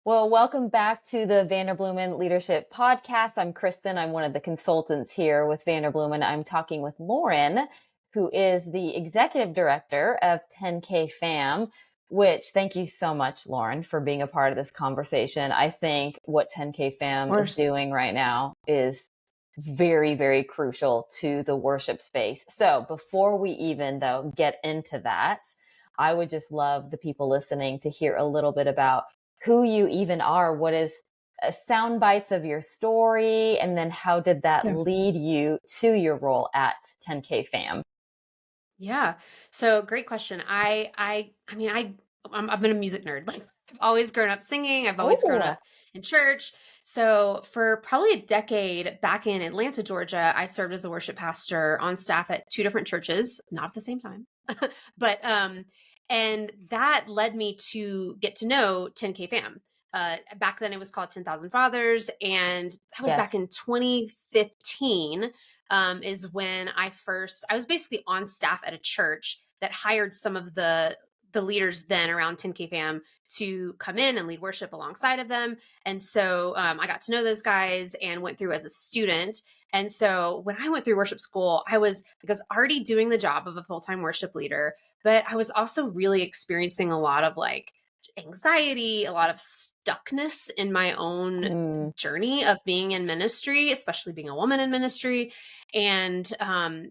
Well, welcome back to the Vanderbloemen Leadership Podcast. I'm Kristin. I'm one of the consultants here with Vanderbloemen. I'm talking with Lauren, who is the executive director of 10K Fam, which thank you so much, Lauren, for being a part of this conversation. I think what 10K Fam is doing right now is very, very crucial to the worship space. So before we even, though, get into that, I would just love the people listening to hear a little bit about who you even are. What is sound bites of your story? And then how did that lead you to your role at 10K Fam? Yeah. So great question. I've been a music nerd. Like I've always grown up singing. I've always grown up in church. So for probably a decade back in Atlanta, Georgia, I served as a worship pastor on staff at two different churches, not at the same time. but and that led me to get to know 10K Fam. Back then it was called 10,000 Fathers, and that was back in 2015. Is when I was basically on staff at a church that hired some of the leaders then around 10K Fam to come in and lead worship alongside of them. And so I got to know those guys and went through as a student. And so when I went through worship school, I was already doing the job of a full-time worship leader, but I was also really experiencing a lot of like anxiety, a lot of stuckness in my own journey of being in ministry, especially being a woman in ministry. And the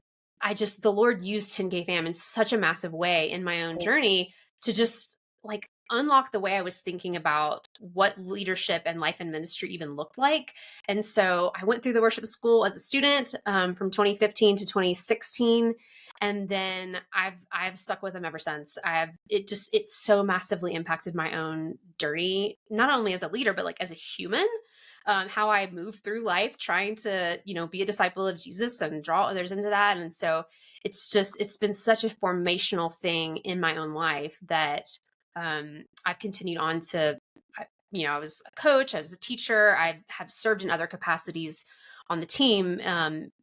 Lord used 10K Fam in such a massive way in my own journey to just like unlock the way I was thinking about what leadership and life and ministry even looked like. And so I went through the worship school as a student from 2015 to 2016. And then I've stuck with them ever since. It so massively impacted my own journey, not only as a leader, but like as a human. How I move through life trying to, be a disciple of Jesus and draw others into that. And so it's been such a formational thing in my own life that I've continued on to, I was a coach, I was a teacher, I have served in other capacities on the team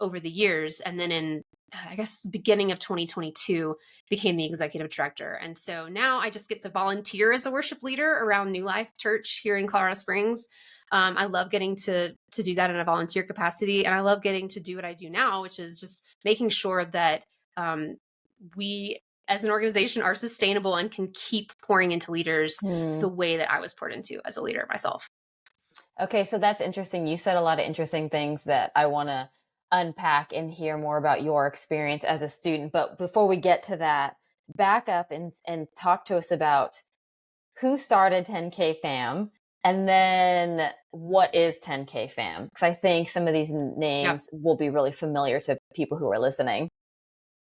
over the years. And then in, I guess, beginning of 2022, became the executive director. And so now I just get to volunteer as a worship leader around New Life Church here in Colorado Springs. I love getting to do that in a volunteer capacity. And I love getting to do what I do now, which is just making sure that we as an organization are sustainable and can keep pouring into leaders the way that I was poured into as a leader myself. Okay, so that's interesting. You said a lot of interesting things that I want to unpack and hear more about your experience as a student. But before we get to that, back up and talk to us about who started 10K Fam, and then what is 10K Fam? Because I think some of these names will be really familiar to people who are listening.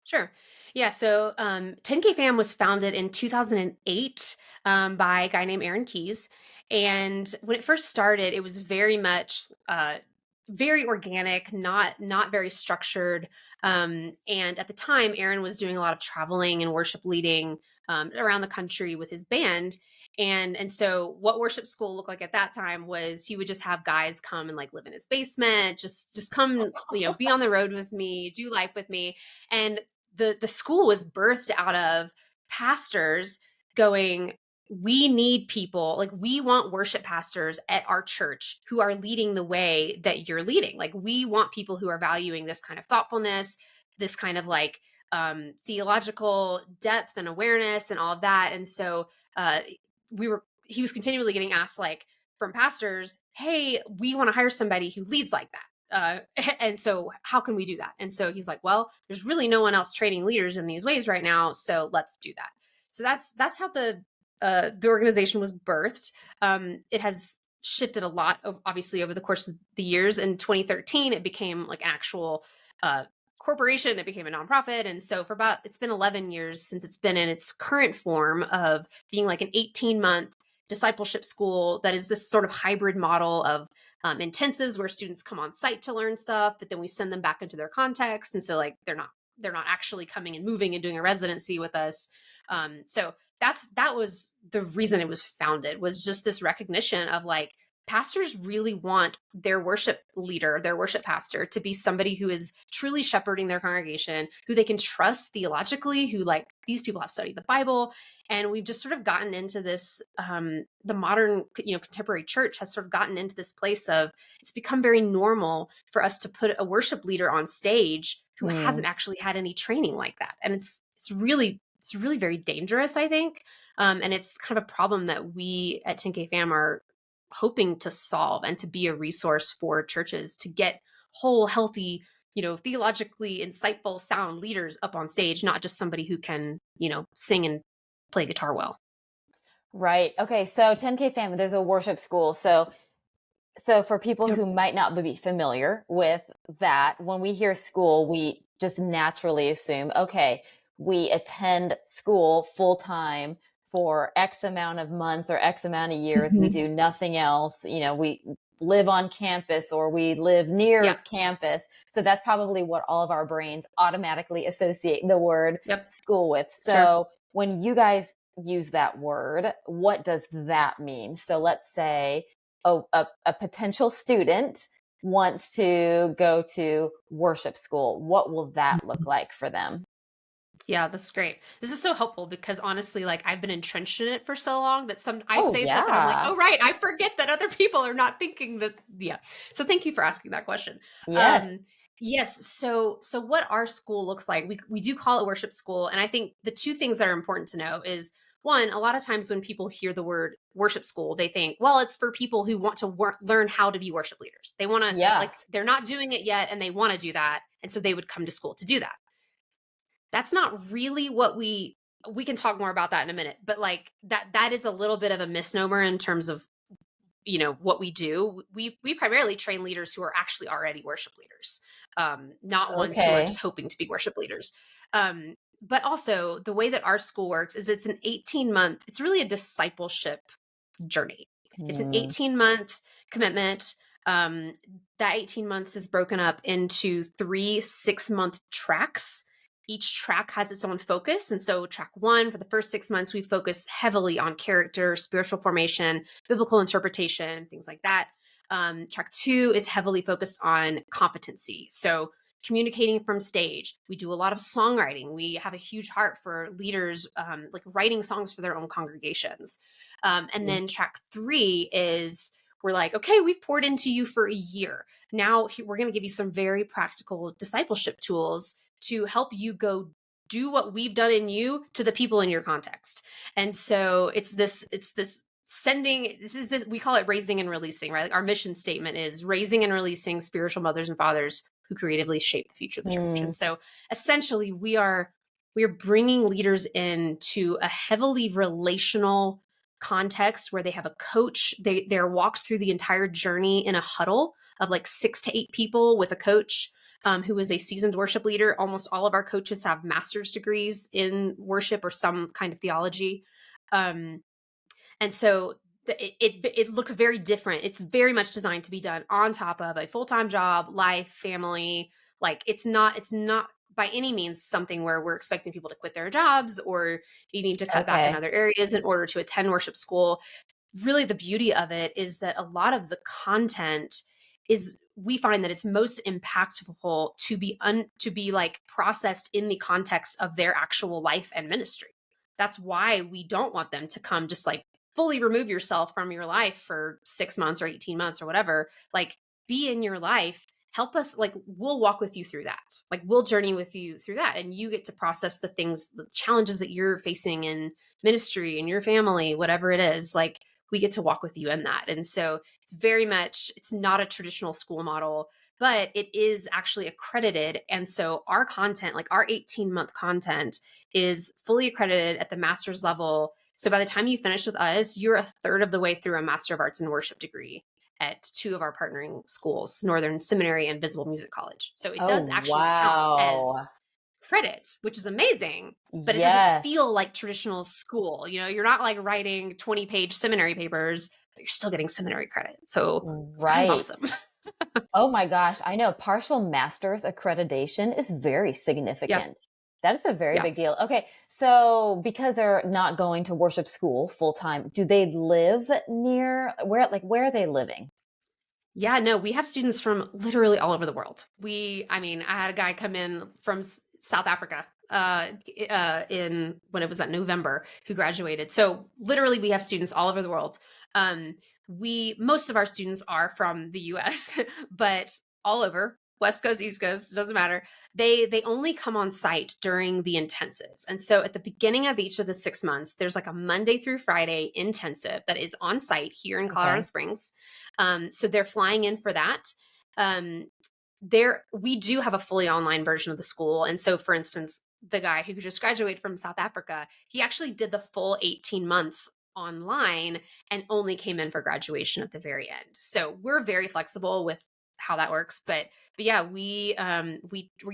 Sure. Yeah. So 10K Fam was founded in 2008 by a guy named Aaron Keys. And when it first started, it was very much very organic, not very structured. And at the time, Aaron was doing a lot of traveling and worship leading around the country with his band. And so what worship school looked like at that time was he would just have guys come and like live in his basement, just come, be on the road with me, do life with me. And the school was birthed out of pastors going, we need people, like we want worship pastors at our church who are leading the way that you're leading. Like we want people who are valuing this kind of thoughtfulness, this kind of like theological depth and awareness and all of that. And so he was continually getting asked like from pastors, hey, we want to hire somebody who leads like that. And so how can we do that? And so he's like, well, there's really no one else training leaders in these ways right now. So let's do that. So that's how the organization was birthed. It has shifted a lot, obviously, over the course of the years. In 2013, it became like actual corporation. It became a nonprofit. And so it's been 11 years since it's been in its current form of being like an 18-month discipleship school that is this sort of hybrid model of intensives where students come on site to learn stuff, but then we send them back into their context. And so like they're not actually coming and moving and doing a residency with us. So that was the reason it was founded, was just this recognition of like, pastors really want their worship leader, their worship pastor, to be somebody who is truly shepherding their congregation, who they can trust theologically, who like these people have studied the Bible. And we've just sort of gotten into this, the modern, contemporary church has sort of gotten into this place of, it's become very normal for us to put a worship leader on stage who Mm. hasn't actually had any training like that. And it's really very dangerous, I think. And it's kind of a problem that we at 10K Fam are hoping to solve, and to be a resource for churches to get whole, healthy, theologically insightful, sound leaders up on stage, not just somebody who can, sing and play guitar well. Right. Okay. So 10K family, there's a worship school. So for people Yep. who might not be familiar with that, when we hear school, we just naturally assume, okay, we attend school full time for X amount of months or X amount of years. We Mhm. do nothing else. We live on campus or we live near Yeah. campus. So that's probably what all of our brains automatically associate the word Yep. school with. Sure. So when you guys use that word, what does that mean? So let's say a potential student wants to go to worship school. What will that look like for them? Yeah, that's great. This is so helpful because honestly, like I've been entrenched in it for so long that I Oh, say stuff and I'm like, yeah. oh right, I forget that other people are not thinking that. Yeah. So thank you for asking that question. Yes. Um, yes. So what our school looks like, we do call it worship school, and I think the two things that are important to know is, one, a lot of times when people hear the word worship school, they think, well, it's for people who want to learn how to be worship leaders. They want to, like, Yes. they're not doing it yet and they want to do that, and so they would come to school to do that. That's not really what we can talk more about that in a minute, but like that is a little bit of a misnomer in terms of what we do. We primarily train leaders who are actually already worship leaders, not ones who are Okay. just hoping to be worship leaders. But also the way that our school works is it's an 18-month, it's really a discipleship journey. It's an Hmm. 18-month commitment. um, that 18 months is broken up into 3 6-month tracks. Each track has its own focus. And so, track one, for the first 6 months, we focus heavily on character, spiritual formation, biblical interpretation, things like that. Track two is heavily focused on competency. So, communicating from stage. We do a lot of songwriting. We have a huge heart for leaders, like writing songs for their own congregations. And then track three is, we're like, okay, we've poured into you for a year. Now we're going to give you some very practical discipleship tools to help you go do what we've done in you to the people in your context. And so it's this sending, this we call it raising and releasing, right? Like our mission statement is raising and releasing spiritual mothers and fathers who creatively shape the future of the church. Hmm. And so essentially we are bringing leaders into a heavily relational context where they have a coach. They're walked through the entire journey in a huddle of like 6 to 8 people with a coach, who is a seasoned worship leader. Almost all of our coaches have master's degrees in worship or some kind of theology. Um, and so it looks very different. It's very much designed to be done on top of a full-time job, life, family. Like it's not by any means something where we're expecting people to quit their jobs or you need to cut back in Okay. other areas in order to attend worship school. Really, the beauty of it is that a lot of the content is, we find that it's most impactful to be like processed in the context of their actual life and ministry. That's why we don't want them to come just like fully remove yourself from your life for 6 months or 18 months or whatever. Like, be in your life, help us, like we'll walk with you through that. Like we'll journey with you through that, and you get to process the things, the challenges that you're facing in ministry and your family, whatever it is. Like, we get to walk with you in that. And so it's not a traditional school model, but it is actually accredited. And so our content, like our 18-month content, is fully accredited at the master's level. So by the time you finish with us, you're a third of the way through a Master of Arts in Worship degree at two of our partnering schools, Northern Seminary and Visible Music College. So it Oh, does actually count as wow. credit, which is amazing, but it doesn't Yes. feel like traditional school. You're not like writing 20-page seminary papers, but you're still getting seminary credit. So it's kind of Right. awesome. Oh my gosh, I know partial master's accreditation is very Yeah. significant. That is a very Yeah. big deal. Okay, so because they're not going to worship school full time, do they live near where are they living? Yeah, no, we have students from literally all over the world. I mean, I had a guy come in from South Africa, in when it was that November who graduated. So literally we have students all over the world. Most of our students are from the US, but all over, West Coast, East Coast, doesn't matter. They only come on site during the intensives. And so at the beginning of each of the 6 months, there's like a Monday through Friday intensive that is on site here in Colorado Springs. So they're flying in for that. We do have a fully online version of the school. And so, for instance, the guy who just graduated from South Africa, he actually did the full 18 months online and only came in for graduation at the very end. So we're very flexible with how that works. But yeah, we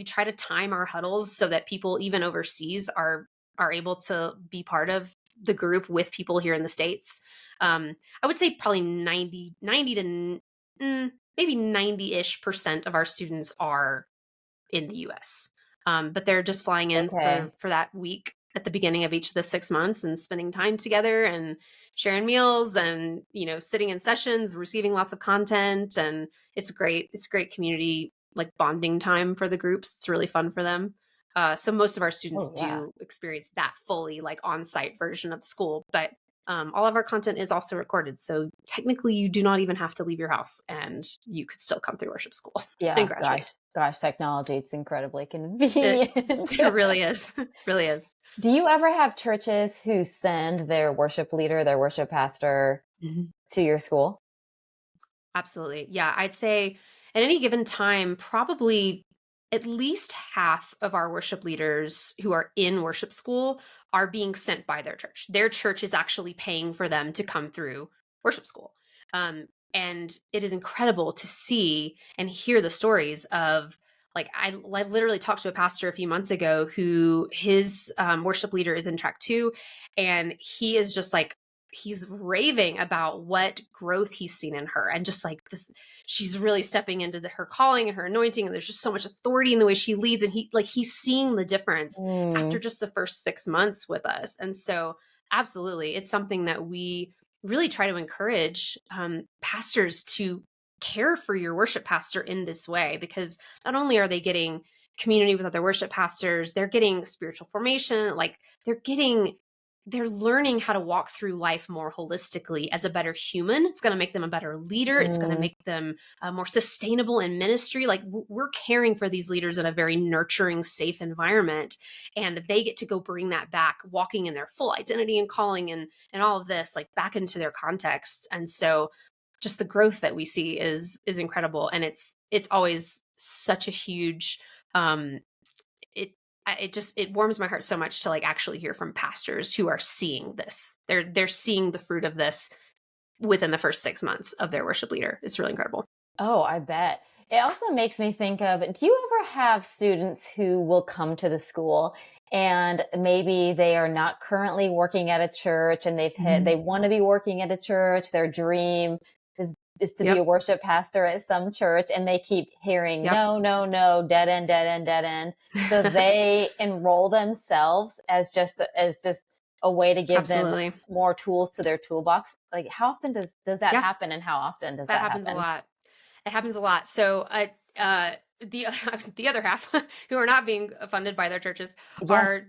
try to time our huddles so that people even overseas are able to be part of the group with people here in the States. I would say probably 90 to maybe 90-ish% of our students are in the US. But they're just flying in for that week at the beginning of each of the 6 months and spending time together and sharing meals and, sitting in sessions, receiving lots of content. And it's great. It's great community, like bonding time for the groups. It's really fun for them. So most of our students do experience that fully like on-site version of the school, but all of our content is also recorded. So technically you do not even have to leave your house and you could still come through worship school. Yeah, and graduate. gosh, technology, it's incredibly convenient. It really is. Really is. Do you ever have churches who send their worship leader, their worship pastor to your school? Absolutely. Yeah, I'd say at any given time, probably at least half of our worship leaders who are in worship school are being sent by their church. Their church is actually paying for them to come through worship school. And it is incredible to see and hear the stories of, like, I literally talked to a pastor a few months ago who his worship leader is in track 2, and he is just like, he's raving about what growth he's seen in her, and just like this, she's really stepping into her calling and her anointing, and there's just so much authority in the way she leads, and he's seeing the difference after just the first 6 months with us. And so absolutely, it's something that we really try to encourage pastors to care for your worship pastor in this way, because not only are they getting community with other worship pastors, they're getting spiritual formation, like they're learning how to walk through life more holistically as a better human. It's going to make them a better leader. It's going to make them more sustainable in ministry. Like, we're caring for these leaders in a very nurturing, safe environment, and they get to go bring that back, walking in their full identity and calling and all of this, like, back into their context. And so just the growth that we see is incredible. And it's always such a huge, it warms my heart so much to like actually hear from pastors who are seeing this. They're seeing the fruit of this within the first 6 months of their worship leader. It's really incredible. Oh, I bet. It also makes me think of, do you ever have students who will come to the school and maybe they are not currently working at a church, and they want to be working at a church, their dream is to be a worship pastor at some church, and they keep hearing, no, dead end. So they enroll themselves as just a way to give them more tools to their toolbox. Like, how often does that happen, and how often does that happen? Happens a lot. It happens a lot. So the other half who are not being funded by their churches are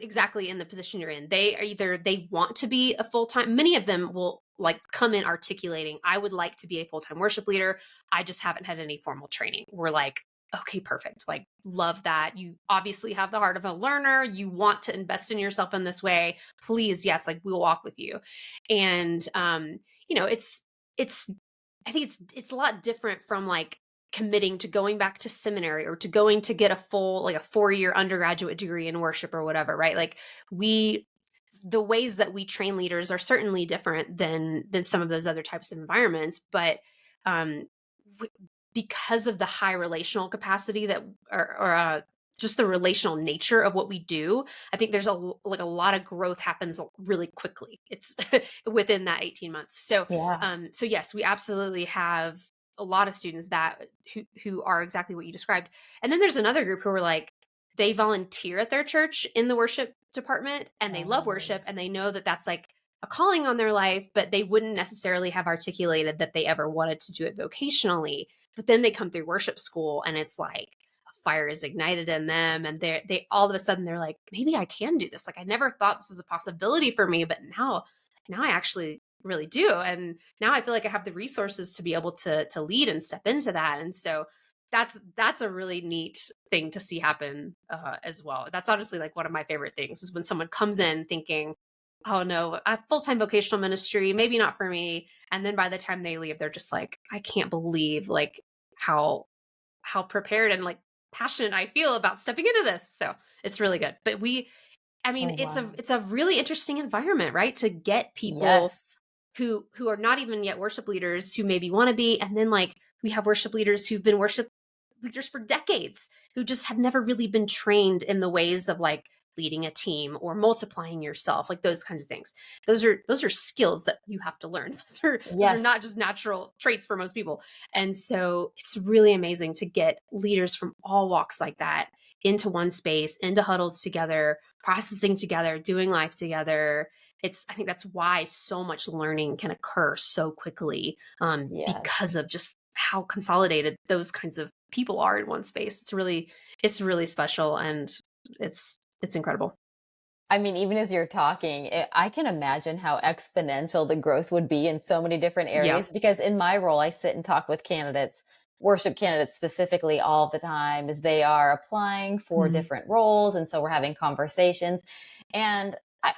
exactly in the position you're in. They are either they want to be a full-time, many of them will like come in articulating, I would like to be a full-time worship leader. I just haven't had any formal training. We're like, okay, perfect. Like, love that. You obviously have the heart of a learner. You want to invest in yourself in this way. Please, yes, like, we'll walk with you. And I think it's a lot different from like committing to going back to seminary or to going to get a full, like a 4-year undergraduate degree in worship or whatever, right? Like, the ways that we train leaders are certainly different than some of those other types of environments, but because of the high relational capacity that, or just the relational nature of what we do, I think there's a lot of growth happens really quickly. It's within that 18 months. So, so yes, we absolutely have a lot of students that who are exactly what you described. And then there's another group who are like, they volunteer at their church in the worship department, and they love worship, and they know that that's like a calling on their life, but they wouldn't necessarily have articulated that they ever wanted to do it vocationally. But then they come through worship school, and it's like a fire is ignited in them, and they all of a sudden they're like, maybe I can do this. Like I never thought this was a possibility for me, but now I actually really do. And now I feel like I have the resources to be able to lead and step into that. And so that's a really neat thing to see happen as well. That's honestly like one of my favorite things is when someone comes in thinking, oh no, a full-time vocational ministry, maybe not for me. And then by the time they leave, they're just like, I can't believe like how prepared and like passionate I feel about stepping into this. So it's really good. But I mean, Oh, wow. it's a really interesting environment, right? To get people Yes. who are not even yet worship leaders who maybe want to be. And then like we have worship leaders who've been worship leaders for decades who just have never really been trained in the ways of like leading a team or multiplying yourself, like those kinds of things. Those are skills that you have to learn. Those are Yes. not just natural traits for most people. And so it's really amazing to get leaders from all walks like that into one space, into huddles together, processing together, doing life together. I think that's why so much learning can occur so quickly, because Yes. of just how consolidated those kinds of people are in one space. It's really special, and it's incredible. I mean, even as you're talking, I can imagine how exponential the growth would be in so many different Yeah. areas because in my role, I sit and talk with candidates, worship candidates specifically all the time as they are applying for Mhm. different roles. And so we're having conversations. And I,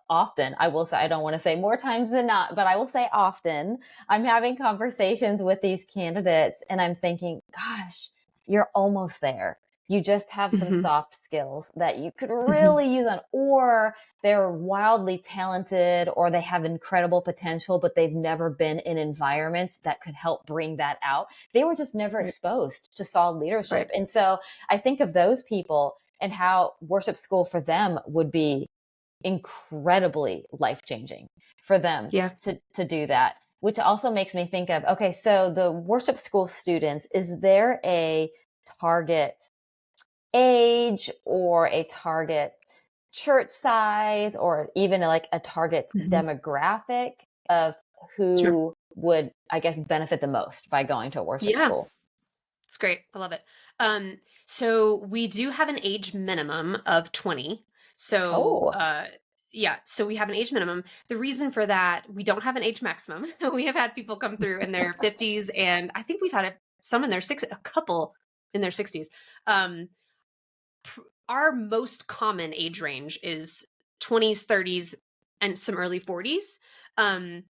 often, I will say, I don't want to say more times than not, but I will say often, I'm having conversations with these candidates and I'm thinking, gosh, you're almost there. You just have some Mhm. soft skills that you could Mhm. really use on, or they're wildly talented, or they have incredible potential, but they've never been in environments that could help bring that out. They were just never Right. exposed to solid leadership. Right. And so I think of those people and how worship school for them would be incredibly life changing for them Yeah. to do that. Which also makes me think of, okay, so the worship school students, is there a target age or a target church size or even like a target Mhm. demographic of Sure. who would, I guess, benefit the most by going to a worship Yeah. school? It's great. I love it. So we do have an age minimum of 20. So, Oh, yeah, so we have an age minimum. The reason for that, we don't have an age maximum. We have had people come through in their 50s, and I think we've had some in their a couple in their 60s. Um, our most common age range is 20s, 30s, and some early 40s. Um,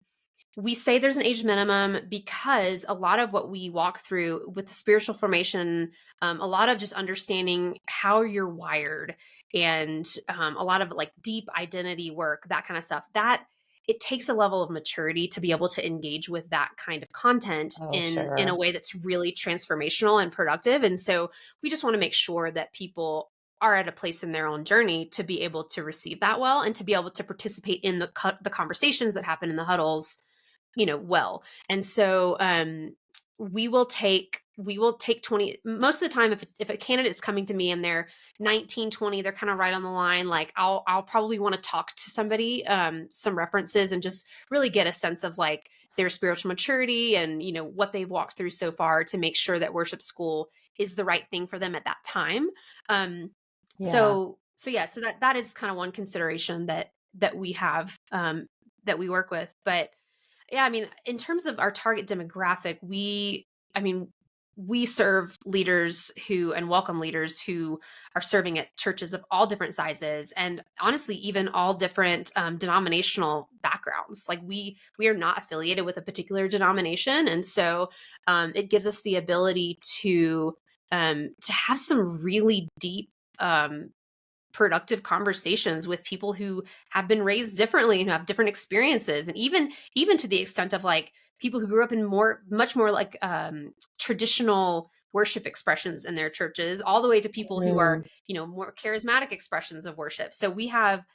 we say there's an age minimum because a lot of what we walk through with the spiritual formation, a lot of just understanding how you're wired, and a lot of like deep identity work, that kind of stuff, that it takes a level of maturity to be able to engage with that kind of content oh, in a sure. way that's really transformational and productive. And so we just want to make sure that people are at a place in their own journey to be able to receive that well, and to be able to participate in the conversations that happen in the huddles, well. And so we will take 20 most of the time. If a candidate is coming to me and they're 19, 20, they're kind of right on the line, like I'll probably want to talk to somebody, some references, and just really get a sense of like their spiritual maturity and what they've walked through so far, to make sure that worship school is the right thing for them at that time. um Yeah. so yeah, so that is kind of one consideration that we have, that we work with. But yeah, I mean, in terms of our target demographic, I mean, we serve leaders and welcome leaders who are serving at churches of all different sizes, and honestly, even all different denominational backgrounds. Like we are not affiliated with a particular denomination, and so it gives us the ability to have some really deep, productive conversations with people who have been raised differently and who have different experiences, and even to the extent of like people who grew up in much more like traditional worship expressions in their churches, all the way to people who are Mm, more charismatic expressions of worship. So we have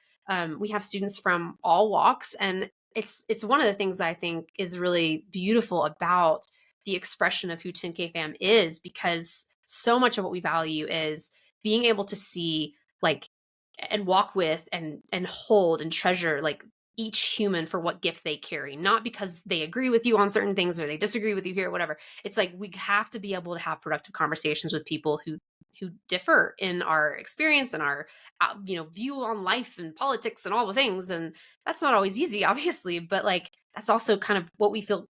students from all walks, and it's one of the things that I think is really beautiful about the expression of who 10K fam is, because so much of what we value is being able to see, like, and walk with and hold and treasure like each human for what gift they carry, not because they agree with you on certain things or they disagree with you here, whatever. It's like we have to be able to have productive conversations with people who differ in our experience and our view on life and politics and all the things. And that's not always easy, obviously, but like that's also kind of what we feel.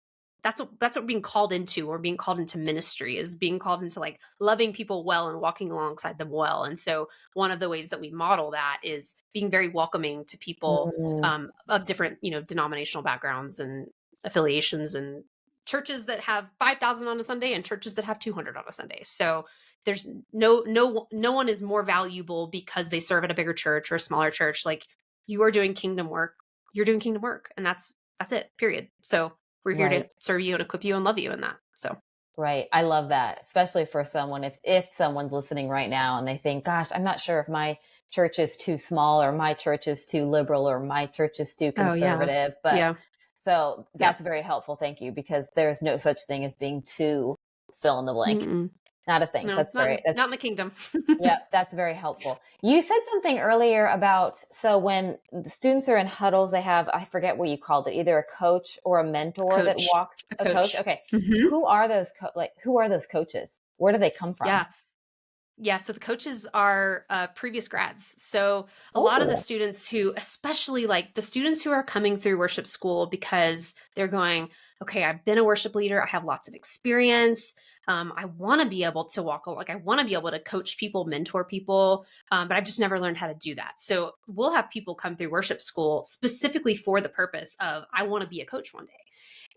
That's what we're being called into, or being called into ministry, is being called into like loving people well and walking alongside them well. And so one of the ways that we model that is being very welcoming to people Mm, of different, denominational backgrounds and affiliations, and churches that have 5,000 on a Sunday and churches that have 200 on a Sunday. So there's no one is more valuable because they serve at a bigger church or a smaller church. Like, you are doing kingdom work. You're doing kingdom work, and that's it. Period. So we're here to right. serve you and equip you and love you in that. So Right. I love that, especially for someone, if someone's listening right now and they think, gosh, I'm not sure if my church is too small or my church is too liberal or my church is too oh yeah, conservative. But yeah, so yep. that's very helpful. Thank you, because there's no such thing as being too fill in the blank. Mm-mm. Not a thing. So No, that's not very, that's not in the kingdom. yeah, that's very helpful. You said something earlier about, so when the students are in huddles, they have, I forget what you called it, either a coach or a mentor that Coach, walks, a a coach. coach. Okay. Hmm. Who are those coaches? Where do they come from? Yeah. Yeah, so the coaches are previous grads. So a lot of the Oh, students who, especially like the students who are coming through worship school because they're going, okay, I've been a worship leader, I have lots of experience. I want to be able to like I want to be able to coach people, mentor people, but I've just never learned how to do that. So we'll have people come through worship school specifically for the purpose of I want to be a coach one day.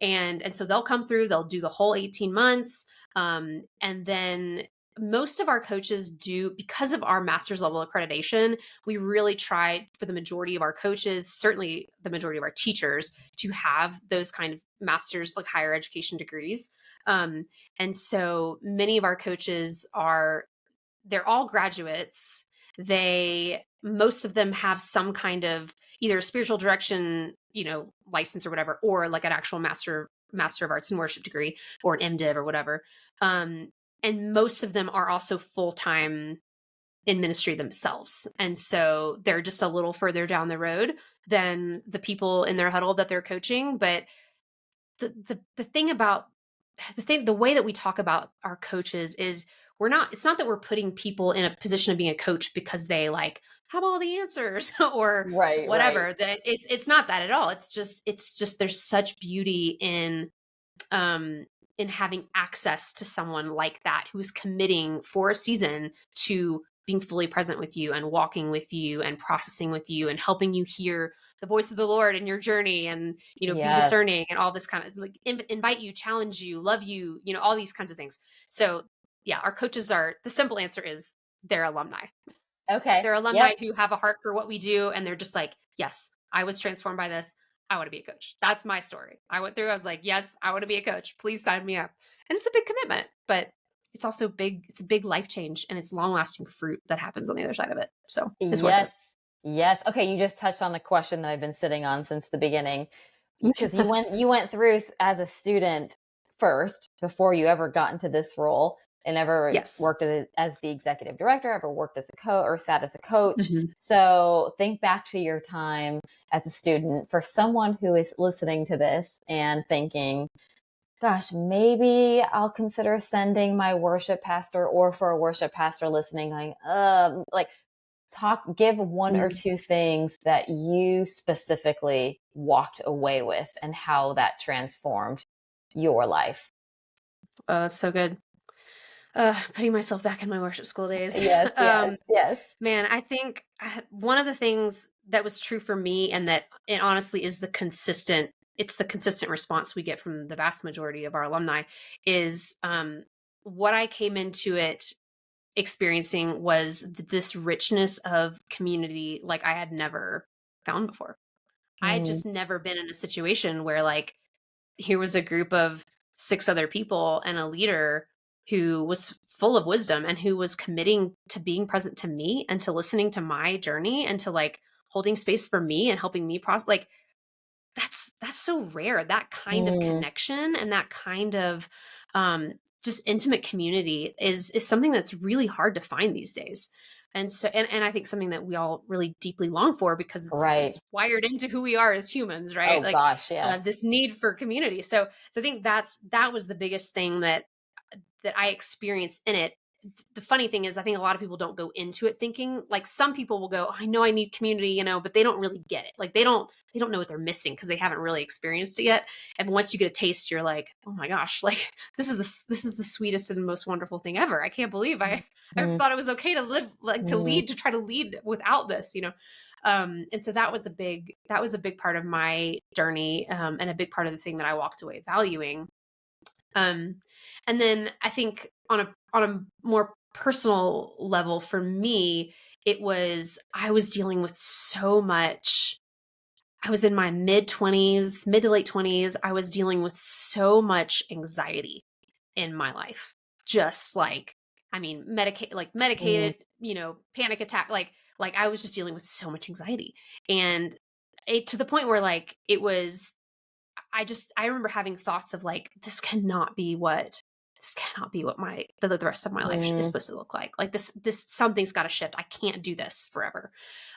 And so they'll come through, they'll do the whole 18 months, and then most of our coaches do, because of our master's level accreditation, we really try for the majority of our coaches, certainly the majority of our teachers, to have those kind of master's, like higher education degrees. Um, and so many of our coaches they're all graduates. Most of them have some kind of either spiritual direction, license or whatever, or like an actual master of arts and worship degree, or an MDiv or whatever. Um, and most of them are also full-time in ministry themselves. And so they're just a little further down the road than the people in their huddle that they're coaching. But the thing about the way that we talk about our coaches is it's not that we're putting people in a position of being a coach because they like have all the answers or right, right. whatever. That it's not that at all. It's just there's such beauty um in having access to someone like that who's committing for a season to being fully present with you and walking with you and processing with you and helping you hear the voice of the Lord in your journey, and be Yes. discerning and all this kind of like invite you, challenge you, love you, all these kinds of things. So yeah, our coaches are, the simple answer is they're alumni. Okay. They're alumni Yep. who have a heart for what we do, and they're just like, yes, I was transformed by this. I want to be a coach. That's my story. I went through, I was like, yes, I want to be a coach. Please sign me up. And it's a big commitment, but it's also big. It's a big life change, and it's long lasting fruit that happens on the other side of it. So it's worth Yes. Yes. Okay, you just touched on the question that I've been sitting on since the beginning, because it. you went through as a student first before you ever got into this role, and ever Yes. worked as the executive director, ever worked as a coach or sat as a coach. Mhm. So think back to your time as a student. For someone who is listening to this and thinking, gosh, maybe I'll consider sending my worship pastor, or for a worship pastor listening, going, like, give one or Mm. two things that you specifically walked away with and how that transformed your life. That's so good. Putting myself back in my worship school days. Yes, yes, yes. Man, I think one of the things that was true for me, and that it honestly is it's the consistent response we get from the vast majority of our alumni, is what I came into it experiencing was this richness of community like I had never found before. I had Mm, just never been in a situation where like here was a group of six other people and a leader who was full of wisdom and who was committing to being present to me and to listening to my journey and to like holding space for me and helping me process. Like that's so rare. That kind of mm, connection and that kind of um just intimate community is something that's really hard to find these days. And so, and I think something that we all really deeply long for, because Right. it's wired into who we are as humans, right? Oh Like gosh, yes. this need for community. So I think that was the biggest thing that I experienced in it. The funny thing is, I think a lot of people don't go into it thinking, like, some people will go, I know I need community, but they don't really get it. Like they don't know what they're missing because they haven't really experienced it yet. And once you get a taste, you're like, oh my gosh, like this is the sweetest and most wonderful thing ever. I can't believe I Mhm. thought it was okay to live, like to Mhm. lead, to try to lead without this. And so that was a big part of my journey, and a big part of the thing that I walked away valuing. Um, and then I think on a more personal level for me, I was dealing with so much. I was in my mid to late 20s. I was dealing with so much anxiety in my life. Just like, I mean, Mhm. medicated, panic attack, like I was just dealing with so much anxiety. And it, to the point where like it was, I remember having thoughts of like, this cannot be what the rest of my life is Mhm. supposed to look like. Like this something's got to shift. I can't do this forever.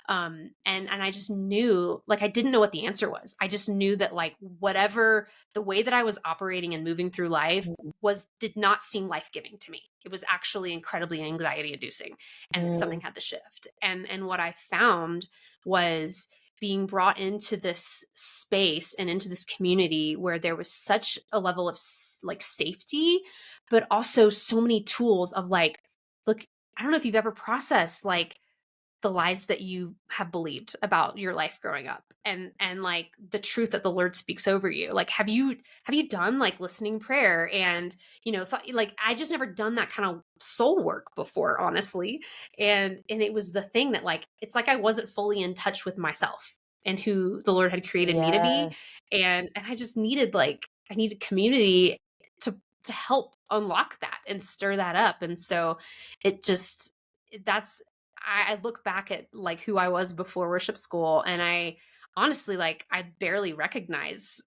And I just knew, like, I didn't know what the answer was. I just knew that like whatever the way that I was operating and moving through life Mhm. did not seem life-giving to me. It was actually incredibly anxiety inducing, and Mhm. something had to shift. And what I found was being brought into this space and into this community where there was such a level of like safety, but also so many tools of like, look, I don't know if you've ever processed like the lies that you have believed about your life growing up, and like the truth that the Lord speaks over you. Like, have you done like listening prayer, and like I just never done that kind of soul work before, honestly. And it was the thing that like, it's like I wasn't fully in touch with myself and who the Lord had created me to be. Yes. And I just needed, like, I needed community to help unlock that and stir that up. And so it just, that's, I look back at like who I was before worship school, and I honestly, like, I barely recognize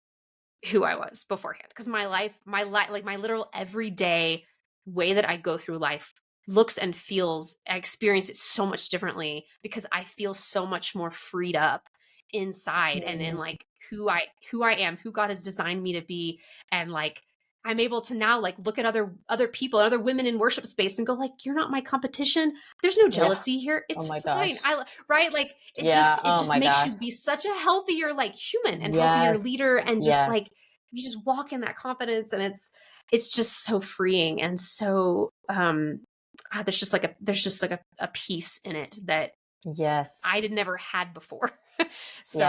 who I was beforehand, because my life, like my literal everyday way that I go through life looks and feels, I experience it so much differently because I feel so much more freed up inside, and in Mhm. like who I am, who God has designed me to be. And like I'm able to now like look at other people, other women in worship space, and go like, you're not my competition. There's no Yeah. jealousy here. Oh It's my fine. gosh. Right, like Yeah. it Oh just my makes gosh. you be such a healthier like human and healthier Yes. leader, and just Yes. like you just walk in that confidence, and it's just so freeing. And so there's just like a peace in it that Yes. I had never had before. Yeah. So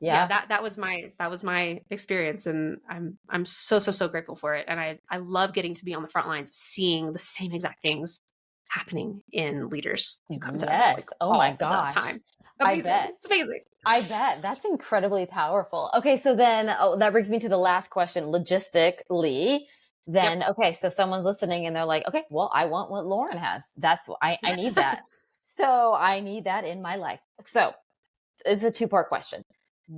yeah, Yeah. that was my experience, and I'm so grateful for it. And I love getting to be on the front lines, seeing the same exact things happening in leaders who come to us like Yes. Oh my all the gosh. time. I Amazing. bet. It's amazing. I bet. That's incredibly powerful. Okay, so then that brings me to the last question, logistically. Yep. Then, okay, so someone's listening and they're like, okay, well, I want what Lauren has. That's what I need that. So I need that in my life. So it's a two-part question.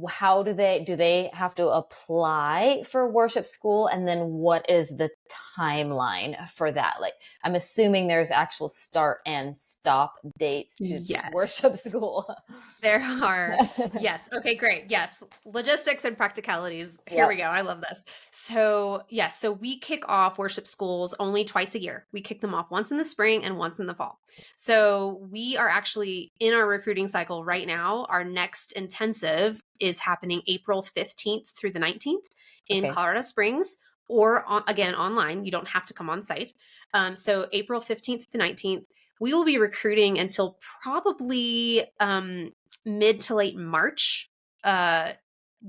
How do they have to apply for worship school? And then what is the timeline for that? Like, I'm assuming there's actual start and stop dates to this worship Yes. school. There are. Yes. Okay, great. Yes. Logistics and practicalities. Here we Yep. go. I love this. So, yes. So we kick off worship schools only twice a year. We kick them off once in the spring and once in the fall. So we are actually in our recruiting cycle right now. Our next intensive is happening April 15th through the 19th in Okay. Colorado Springs, or again, online. You don't have to come on site. So April 15th to 19th, we will be recruiting until probably mid to late March. Uh,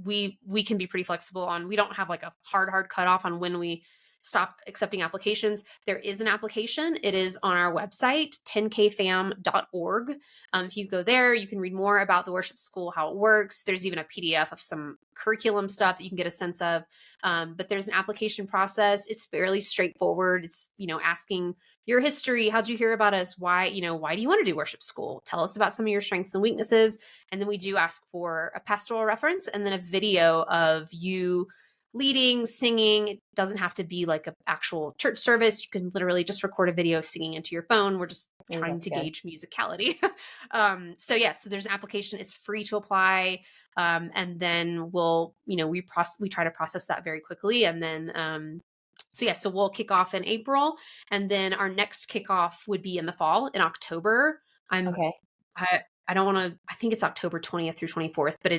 we can be pretty flexible on. We don't have like a hard cutoff on when we stop accepting applications. There is an application. It is on our website, 10kfam.org. If you go there, you can read more about the worship school, how it works. There's even a PDF of some curriculum stuff that you can get a sense of. But there's an application process. It's fairly straightforward. It's, asking your history. How'd you hear about us? Why do you want to do worship school? Tell us about some of your strengths and weaknesses. And then we do ask for a pastoral reference and then a video of you leading, singing. It doesn't have to be like an actual church service. You can literally just record a video singing into your phone. We're just Ooh, trying that's to good. gauge musicality. So yeah, so there's an application. It's free to apply. And then we try to process that very quickly. And then, so we'll kick off in April, and then our next kickoff would be in the fall in October. Okay. I don't want to, I think it's October 20th through 24th, but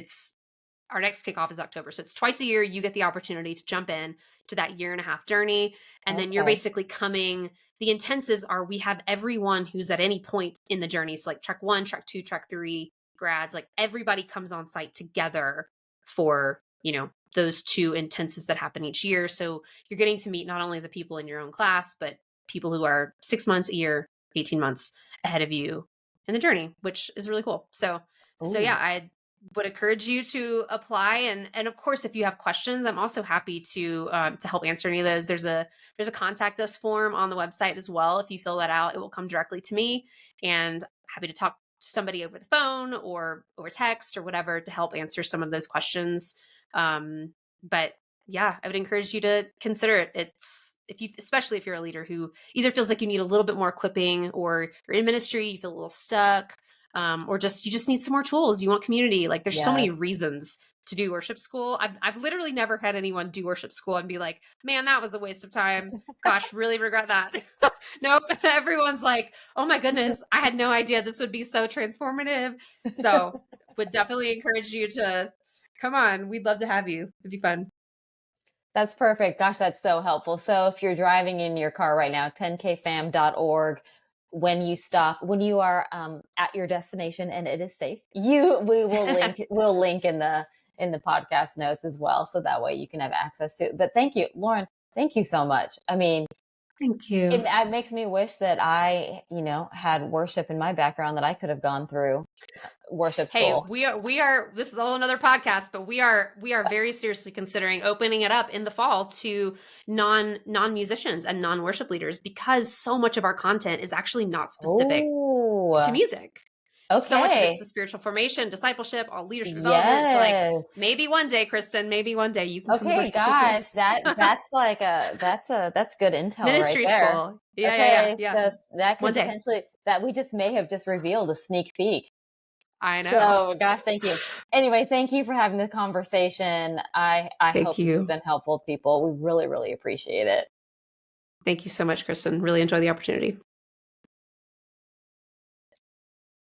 our next kickoff is October. So it's twice a year. You get the opportunity to jump in to that 1.5 year journey. And then you're Okay. basically the intensives are, we have everyone who's at any point in the journey. So like track 1, track 2, track 3 grads, like everybody comes on site together for, those 2 intensives that happen each year. So you're getting to meet not only the people in your own class, but people who are 6 months, a year, 18 months ahead of you in the journey, which is really cool. So yeah, Ooh. I would encourage you to apply. And of course, if you have questions, I'm also happy to help answer any of those. There's a contact us form on the website as well. If you fill that out, it will come directly to me, and happy to talk to somebody over the phone or text or whatever to help answer some of those questions. But yeah, I would encourage you to consider it. Especially if you're a leader who either feels like you need a little bit more equipping, or you're in ministry, you feel a little stuck, or you just need some more tools. You want community. Like there's so many Yes. reasons to do worship school. I've literally never had anyone do worship school and be like, man, that was a waste of time. Gosh, really regret that. Nope. Everyone's like, oh my goodness, I had no idea this would be so transformative. So would definitely encourage you to come on. We'd love to have you. It'd be fun. That's perfect. Gosh, that's so helpful. So if you're driving in your car right now, 10kfam.org, when you are at your destination and it is safe, we'll link in the podcast notes as well. So that way you can have access to it. But thank you, Lauren. Thank you so much. I mean, Thank you. it makes me wish that I, had worship in my background, that I could have gone through worship Hey, school. we are, this is a whole another podcast, but we are very seriously considering opening it up in the fall to non-musicians and non-worship leaders, because so much of our content is actually not specific to Oh, music. So much of it's okay. the spiritual formation, discipleship, all leadership development. So like Yes. maybe one day, Kristin, maybe one day you can come to Okay, worship school with gosh, us. that's good intel right Ministry there. school. Yeah. Okay, so that One could day. potentially, that we just may have just revealed a sneak peek. I know. So, gosh, thank you. Anyway, thank you for having the conversation. I Thank hope this has you. been helpful to people. We really, really appreciate it. Thank you so much, Kristin. Really enjoy the opportunity.